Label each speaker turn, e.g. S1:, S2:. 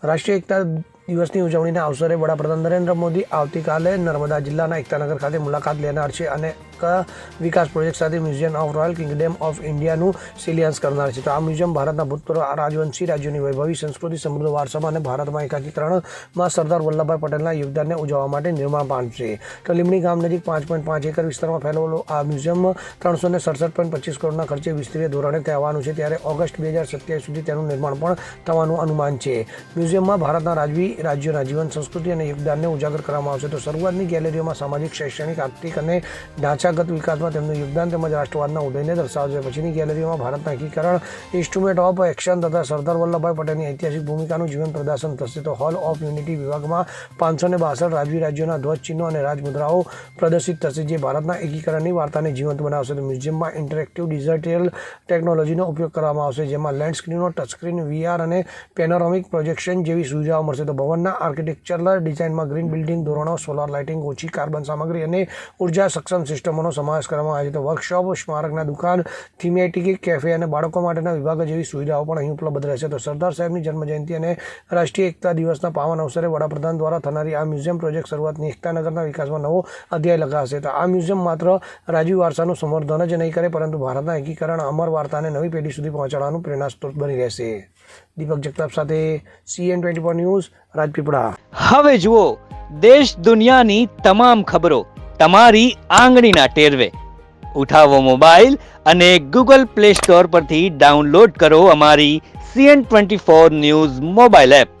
S1: રાષ્ટ્રીય એકતા દિવસની ઉજવણીના અવસરે વડાપ્રધાન નરેન્દ્ર મોદી આવતીકાલે નર્મદા જિલ્લાના એકતાનગર ખાતે મુલાકાત લેનાર છે અને વિકાસ પ્રોજેક્ટ સાથે museum of royal kingdom of ઇન્ડિયાનું શિલાન્યાસ કરનાર છે. તો આ મ્યુઝિયમ ભારતના ભૂતપૂર્વ રાજવંશી રાજ્યોની વૈભવી સંસ્કૃતિ, સમૃદ્ધ વારસામાં અને ભારતમાં એકાકીકરણમાં સરદાર વલ્લભભાઈ પટેલના યોગદાનને ઉજવવા માટે નિર્માણ પામશે. તો લીંબડી ગામ નજીક 5.5 એકર વિસ્તારમાં ફેલાવેલું આ મ્યુઝિયમ 367.25 કરોડના ખર્ચે વિસ્તૃત ધોરણે થવાનું છે, ત્યારે ઓગસ્ટ 2027 સુધી તેનું નિર્માણ પણ થવાનું અનુમાન છે. મ્યુઝિયમમાં ભારતના રાજ્યોના જીવન, સંસ્કૃતિ અને યોગદાનને ઉજાગર કરવામાં આવશે. તો શરૂઆતની ગેલેરીઓમાં સામાજિક, શૈક્ષણિક, આર્થિક અને ઢાંચાગત વિકાસમાં તેમનું યોગદાન તેમજ રાષ્ટ્રવાદના ઉદયને દર્શાવશે. પછીની ગેલેરીઓમાં ભારતના એકીકરણ, ઇન્સ્ટ્રુમેન્ટ ઓફ એક્શન તથા સરદાર વલ્લભભાઈ પટેલની ઐતિહાસિક ભૂમિકાનું જીવન પ્રદર્શન થશે. તો હોલ ઓફ યુનિટી વિભાગમાં 562 રાજ્યોના ધ્વજ ચિહ્નો અને રાજમુદ્રાઓ પ્રદર્શિત થશે, જે ભારતના એકીકરણની વાર્તાને જીવંત બનાવશે. તો મ્યુઝિયમમાં ઇન્ટરેક્ટિવ ડિજિટલ ટેકનોલોજીનો ઉપયોગ કરવામાં આવશે, જેમાં લેન્ડ સ્ક્રીનો, ટચસ્ક્રીન, VR અને પેનોરામિક પ્રોજેક્શન જેવી સુવિધાઓ મળશે. તો ભવનના આર્કિટેક્ચરલ ડિઝાઇનમાં ગ્રીન બિલ્ડિંગ ધોરણો, સોલાર લાઇટિંગ, ઓછી કાર્બન સામગ્રી અને ઉર્જા સક્ષમ સિસ્ટમોનો સમાવેશ કરવામાં આવે છે. તો વર્કશોપ, સ્મારકના દુકાન, થીમેટિક કેફે અને બાળકો માટેના વિભાગ જેવી સુવિધાઓ પણ અહીં ઉપલબ્ધ રહેશે. તો સરદાર સાહેબની જન્મજયંતિ અને રાષ્ટ્રીય એકતા દિવસના પાવન અવસરે વડાપ્રધાન દ્વારા થનારી આ મ્યુઝિયમ પ્રોજેક્ટ શરૂઆતની એકતાનગરના વિકાસમાં નવો અધ્યાય લગાવશે. તો આ મ્યુઝિયમ માત્ર રાજવી વારસાનું સંવર્ધન જ નહીં કરે, પરંતુ ભારતના એકીકરણ, અમર વાર્તાને નવી પેઢી સુધી પહોંચાડવાનું પ્રેરણા સ્ત્રોત બની રહેશે. દીપક જગતાપ સાથે CN24 ન્યૂઝ, રાજપીપળા.
S2: હવે જુઓ દેશ દુનિયાની તમામ ખબરો તમારી આંગળીના ટેરવે. ઉઠાવો મોબાઈલ અને Google Play Store પરથી ડાઉનલોડ કરો અમારી CN24 ન્યૂઝ મોબાઈલ એપ.